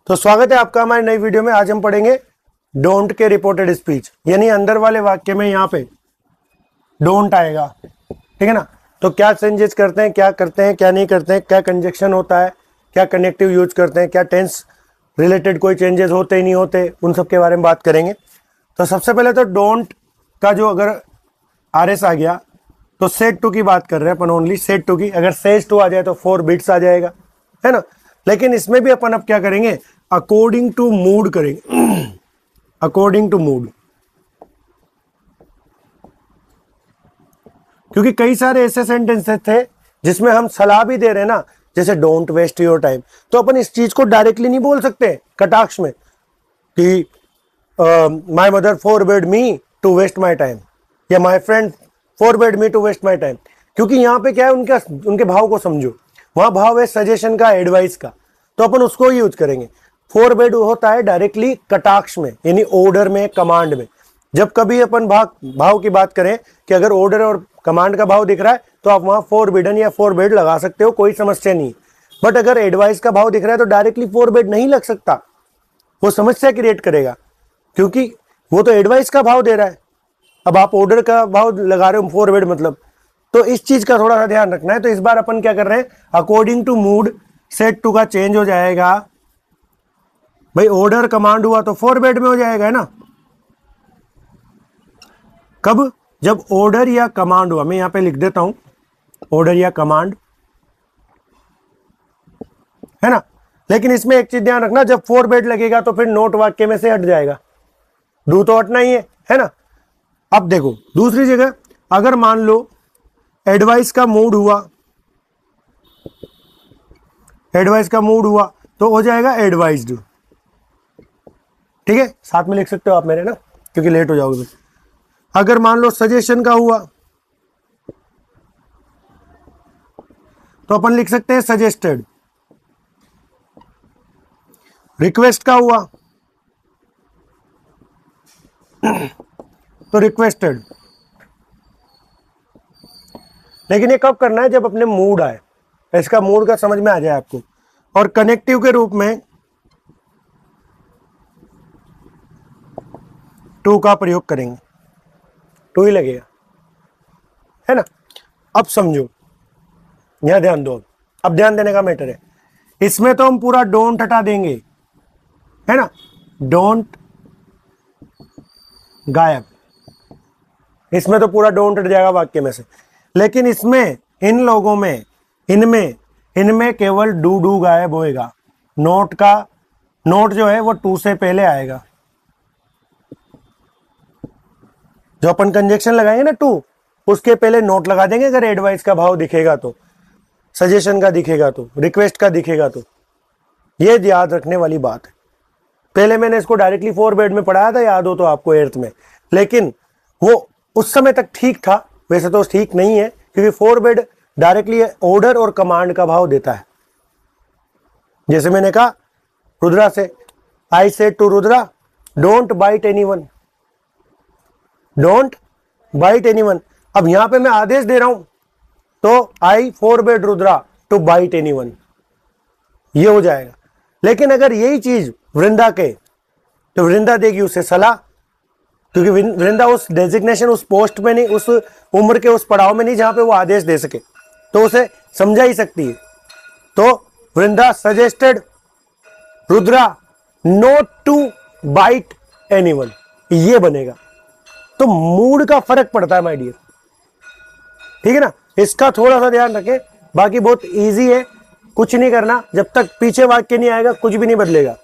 तो स्वागत है आपका हमारी नई वीडियो में। आज हम पढ़ेंगे डोंट के रिपोर्टेड स्पीच, यानी अंदर वाले वाक्य में यहाँ पे डोंट आएगा, ठीक है ना। तो क्या चेंजेस करते हैं, क्या करते हैं, क्या नहीं करते हैं, क्या कंजक्शन होता है, क्या कनेक्टिव यूज करते हैं, क्या टेंस रिलेटेड कोई चेंजेस होते ही नहीं होते, उन सब के बारे में बात करेंगे। तो सबसे पहले तो डोंट का जो अगर RS आ गया तो सेड टू की बात कर रहे हैं अपन, ओनली सेड टू की। अगर सेज टू आ जाए तो 4 बिट्स आ जाएगा, है ना। लेकिन इसमें भी अपन अब क्या करेंगे, अकॉर्डिंग टू मूड करेंगे। अकॉर्डिंग टू मूड, क्योंकि कई सारे ऐसे सेंटेंसेस थे जिसमें हम सलाह भी दे रहे हैं ना, जैसे डोंट वेस्ट योर टाइम। तो अपन इस चीज को डायरेक्टली नहीं बोल सकते कटाक्ष में कि my mother forbade me to waste my time, या my friend forbade me to waste my time, क्योंकि यहाँ पे क्या है, उनके भाव को समझो। वहां भाव है सजेशन का, एडवाइस का, तो अपन उसको यूज करेंगे। फोरबेड होता है डायरेक्टली कटाक्ष में, यानी ऑर्डर में, कमांड में। जब कभी अपन भाव की बात करें कि अगर ऑर्डर और कमांड का भाव दिख रहा है तो आप वहां फोरबिडन या फोरबेड लगा सकते हो, कोई समस्या नहीं। बट अगर एडवाइस का भाव दिख रहा है तो डायरेक्टली फोरबेड नहीं लग सकता, वो समस्या क्रिएट करेगा, क्योंकि वो तो एडवाइस का भाव दे रहा है। अब आप ऑर्डर का भाव लगा रहे हो फोरबेड मतलब, तो इस चीज का थोड़ा सा ध्यान रखना है। तो इस बार अपन क्या कर रहे हैं, according to mood set to का चेंज हो जाएगा। भाई ऑर्डर कमांड हुआ तो फोरबेड में हो जाएगा, है ना। कब, जब ऑर्डर या कमांड हुआ। मैं यहां पे लिख देता हूं ऑर्डर या कमांड, है ना। लेकिन इसमें एक चीज ध्यान रखना, जब फोरबेड लगेगा तो फिर नोट वाक्य में से हट जाएगा। डू तो हटना ही है ना। अब देखो दूसरी जगह, अगर मान लो एडवाइस का मूड हुआ, एडवाइस का मूड हुआ तो हो जाएगा एडवाइज्ड, ठीक है। साथ में लिख सकते हो आप मेरे ना, क्योंकि लेट हो जाओगे। अगर मान लो सजेशन का हुआ तो अपन लिख सकते हैं सजेस्टेड। रिक्वेस्ट का हुआ तो रिक्वेस्टेड। लेकिन ये कब करना है, जब अपने मूड आए, इसका मूड का समझ में आ जाए आपको। और कनेक्टिव के रूप में टू का प्रयोग करेंगे, टू ही लगेगा, है ना। अब समझो, यहां ध्यान दो। अब ध्यान देने का मैटर है, इसमें तो हम पूरा डोंट हटा देंगे, है ना। डोंट गायब, इसमें तो पूरा डोंट हट जाएगा वाक्य में से। लेकिन इसमें, इन लोगों में, इनमें केवल डू गायब होएगा। नोट का, नोट जो है वो टू से पहले आएगा। जो अपन कंजक्शन लगाएंगे ना टू, उसके पहले नोट लगा देंगे। अगर एडवाइस का भाव दिखेगा तो, सजेशन का दिखेगा तो, रिक्वेस्ट का दिखेगा तो, ये याद रखने वाली बात है। पहले मैंने इसको डायरेक्टली फोरबेड में पढ़ाया था, याद हो तो आपको, 8th में। लेकिन वो उस समय तक ठीक था, वैसे तो ठीक नहीं है, क्योंकि फोरबेड डायरेक्टली ऑर्डर और कमांड का भाव देता है। जैसे मैंने कहा रुद्रा से, I said to Rudra don't bite anyone, don't bite anyone. अब यहां पे मैं आदेश दे रहा हूं तो I forbade Rudra to bite anyone, ये हो जाएगा। लेकिन अगर यही चीज वृंदा के, तो वृंदा देगी उसे सलाह, क्योंकि वृंदा उस डेजिग्नेशन, उस पोस्ट में नहीं, उस उम्र के उस पड़ाव में नहीं जहां पे वो आदेश दे सके, तो उसे समझा ही सकती है। तो Vrinda suggested Rudra not to bite anyone, ये बनेगा। तो मूड का फर्क पड़ता है माय डियर, ठीक है ना। इसका थोड़ा सा ध्यान रखें। बाकी बहुत इजी है, कुछ नहीं करना। जब तक पीछे वाक्य नहीं आएगा कुछ भी नहीं बदलेगा।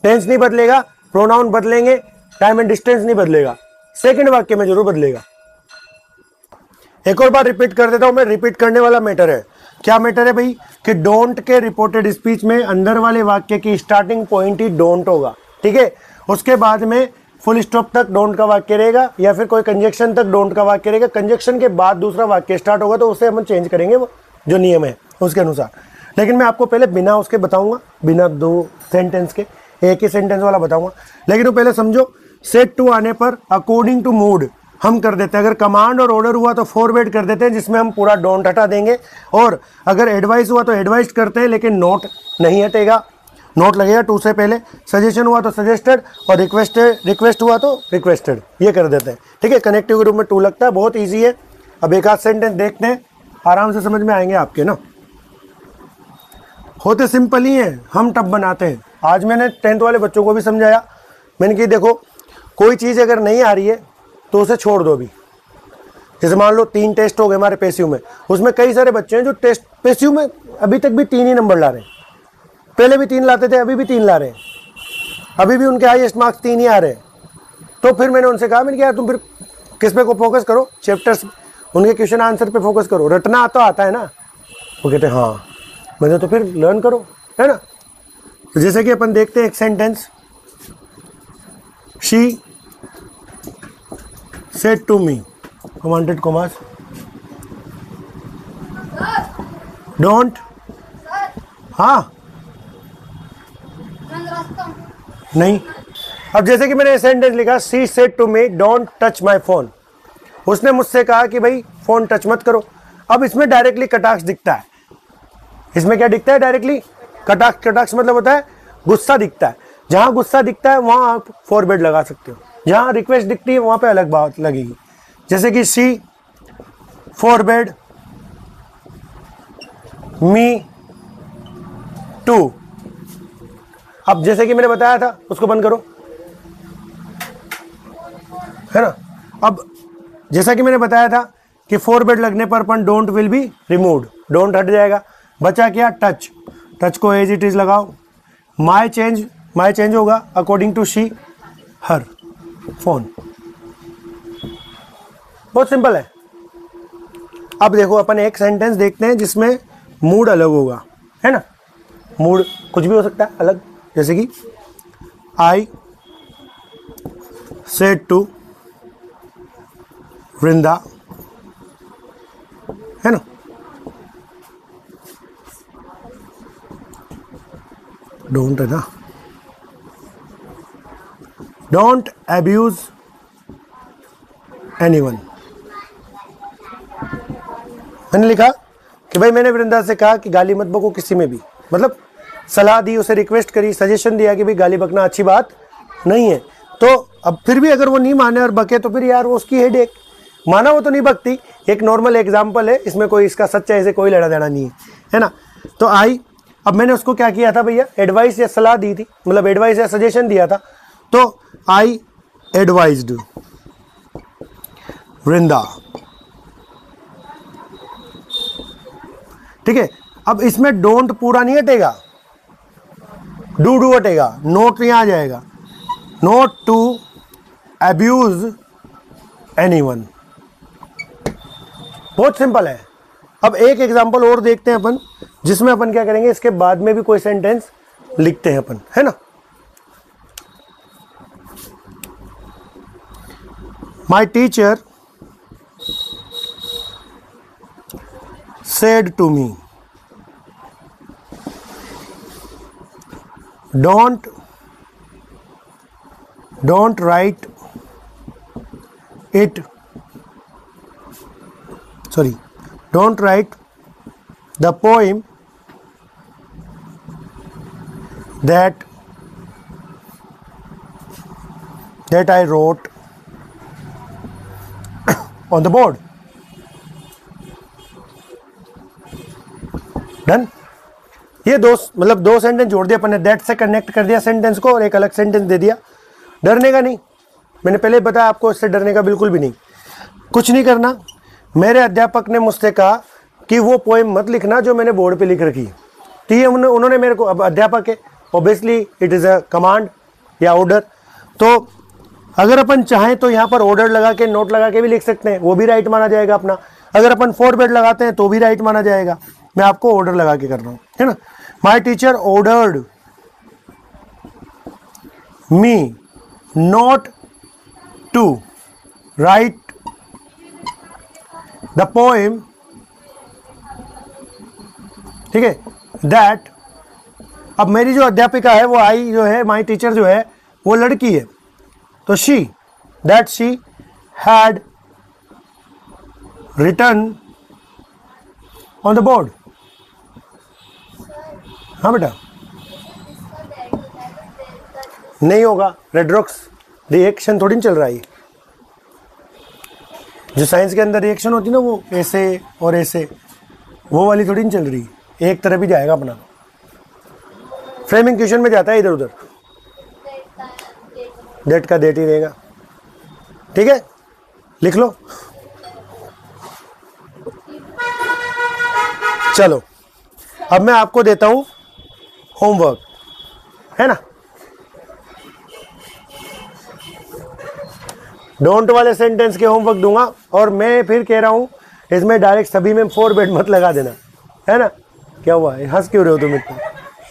टेंस नहीं बदलेगा, प्रोनाउन बदलेंगे, टाइम एंड डिस्टेंस नहीं बदलेगा, सेकंड वाक्य में जरूर बदलेगा। एक और बार रिपीट कर देता हूं मैं, रिपीट करने वाला मैटर है। क्या मैटर है भाई, कि डोंट के रिपोर्टेड स्पीच में अंदर वाले वाक्य की स्टार्टिंग पॉइंट ही डोंट होगा, ठीक है। उसके बाद में फुल स्टॉप तक डोंट का वाक्य रहेगा, या फिर कोई कंजक्शन तक डोंट का वाक्य रहेगा। कंजक्शन के बाद दूसरा वाक्य स्टार्ट होगा तो उसे हम चेंज करेंगे, वो जो नियम है उसके अनुसार। लेकिन मैं आपको पहले बिना उसके बताऊंगा, बिना 2 सेंटेंस के, एक ही सेंटेंस वाला बताऊंगा। लेकिन वो पहले समझो, सेट टू आने पर अकॉर्डिंग टू मूड हम कर देते हैं। अगर कमांड और ऑर्डर हुआ तो फोरबेड कर देते हैं, जिसमें हम पूरा डोंट हटा देंगे। और अगर एडवाइस हुआ तो एडवाइस करते हैं, लेकिन नोट नहीं हटेगा। नोट लगेगा टू से पहले, सजेशन हुआ तो सजेस्टेड, और रिक्वेस्ट हुआ तो रिक्वेस्टेड, ये कर देते हैं। ठीक है, कनेक्टिव ग्रुप में टू लगता है, बहुत ईजी है। अब एक आध सेंटेंस देखते हैं, आराम से समझ में आएंगे आपके ना। होते सिंपल ही हैं, हम टफ बनाते हैं। आज मैंने 10th वाले बच्चों को भी समझाया, मैंने कि देखो कोई चीज़ अगर नहीं आ रही है तो उसे छोड़ दो अभी। जैसे मान लो 3 टेस्ट हो गए हमारे पेस्यू में, उसमें कई सारे बच्चे हैं जो टेस्ट पेस्यू में अभी तक भी 3 ही नंबर ला रहे हैं। पहले भी 3 लाते थे, अभी भी 3 ला रहे हैं, अभी भी उनके हाईएस्ट मार्क्स 3 ही आ रहे हैं। तो फिर मैंने उनसे कहा, मैंने कहा यार तुम फिर किस पे को फोकस करो, चैप्टर्स, उनके क्वेश्चन आंसर पे फोकस करो, रटना तो आता है ना। वो कहते हैं हाँ, मैंने तो फिर लर्न करो, है ना। तो जैसे कि अपन देखते हैं एक sentence, she said to me, commanded commerce, don't, हाँ नहीं। अब जैसे कि मैंने सेंटेंस लिखा, she said to me don't touch my phone, उसने मुझसे कहा कि भाई फोन टच मत करो। अब इसमें डायरेक्टली कटाक्ष दिखता है, इसमें क्या दिखता है डायरेक्टली, कटाक्ष। कटाक्ष मतलब होता है गुस्सा दिखता है। जहां गुस्सा दिखता है वहां आप फॉरवर्ड लगा सकते हो, जहां रिक्वेस्ट दिखती है वहां पे अलग बात लगेगी। जैसे कि शी फॉरवर्ड मी टू। अब जैसे कि मैंने बताया था, उसको बंद करो, है ना। अब जैसा कि मैंने बताया था कि फॉरवर्ड लगने पर अपन don't will be removed, don't हट जाएगा। बचा क्या, टच, टच को एज इट इज लगाओ। माई चेंज होगा according to she her phone. बहुत सिंपल है। अब देखो अपन एक सेंटेंस देखते हैं जिसमें मूड अलग होगा, है ना। मूड कुछ भी हो सकता है अलग, जैसे कि आई सेड टू वृंदा, है ना। डोंट है ना, डोंट अब्यूज एनीवन। मैंने लिखा कि भाई मैंने वृंदा से कहा कि गाली मत बको किसी में भी, मतलब सलाह दी, उसे रिक्वेस्ट करी, सजेशन दिया कि भाई गाली बकना अच्छी बात नहीं है। तो अब फिर भी अगर वो नहीं माने और बके तो फिर यार वो उसकी हेडेक, माना वो तो नहीं बकती। एक नॉर्मल एग्जांपल है, इसमें कोई इसका सच्चाई से कोई लेना देना नहीं है, है ना। तो आई, अब मैंने उसको क्या किया था भैया, एडवाइस या सलाह दी थी, मतलब एडवाइस या सजेशन दिया था। तो आई एडवाइज्ड वृंदा, ठीक है। अब इसमें डोंट पूरा नहीं हटेगा, डू हटेगा, नोट यहां आ जाएगा, नोट टू अब्यूज एनीवन। बहुत सिंपल है। अब एक एग्जांपल और देखते हैं अपन, जिसमें अपन क्या करेंगे, इसके बाद में भी कोई सेंटेंस लिखते हैं अपन, है ना। My teacher said to me, don't write it, sorry, don't write the poem that I wrote on the board. Done. ये दो, मतलब 2 सेंटेंस जोड़ दिया अपन ने, दैट से कनेक्ट कर दिया सेंटेंस को और एक अलग सेंटेंस दे दिया। डरने का नहीं, मैंने पहले बताया आपको, इससे डरने का बिल्कुल भी नहीं। कुछ नहीं करना, मेरे अध्यापक ने मुझसे कहा कि वो पोएम मत लिखना जो मैंने बोर्ड पे लिख रखी। तो ये उन्होंने मेरे को, अब अध्यापक है, obviously it is a command या ऑर्डर। तो अगर अपन चाहें तो यहाँ पर ऑर्डर लगा के, नोट लगा के भी लिख सकते हैं, वो भी राइट माना जाएगा अपना। अगर अपन फॉरवर्ड लगाते हैं तो भी राइट माना जाएगा। मैं आपको ऑर्डर लगा के कर रहा हूं, है ना। My teacher ordered me not to write the poem, ठीक है, दैट। अब मेरी जो अध्यापिका है वो आई जो है, माई टीचर जो है वो लड़की है, तो she, that she had written on the board. हाँ बेटा, नहीं होगा, रेडॉक्स रिएक्शन थोड़ी चल रहा है। जो साइंस के अंदर रिएक्शन होती है ना, वो ऐसे और ऐसे, वो वाली थोड़ी नहीं चल रही, एक तरफ ही जाएगा अपना। फ्रेमिंग क्वेश्चन में जाता है इधर उधर, डेट का डेट ही रहेगा। ठीक है, लिख लो। चलो अब मैं आपको देता हूं होमवर्क, है ना। डोंट वाले सेंटेंस के होमवर्क दूंगा, और मैं फिर कह रहा हूं इसमें डायरेक्ट सभी में 4 बेड मत लगा देना, है ना। क्या हुआ, हंस क्यों रहे हो तुम इतना?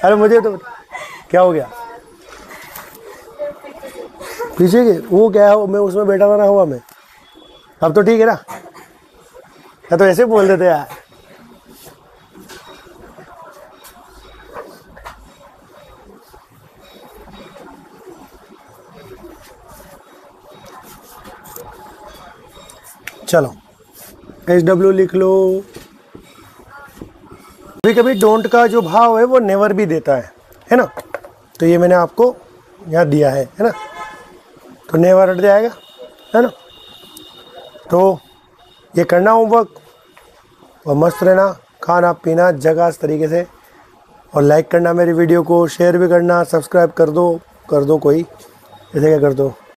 अरे मुझे तो क्या हो गया, पीछे के वो क्या है, मैं उसमें बैठा हुआ ना हुआ मैं। अब तो ठीक है ना, या तो ऐसे बोल देते यार। चलो SW लिख लो। कभी कभी डोंट का जो भाव है वो नेवर भी देता है ना। तो ये मैंने आपको यहाँ दिया है ना। तो नेवर हट जाएगा, है ना। तो ये करना होमवर्क और मस्त रहना, खाना पीना जगह इस तरीके से, और लाइक करना मेरी वीडियो को, शेयर भी करना, सब्सक्राइब कर दो कोई, ऐसे क्या कर दो।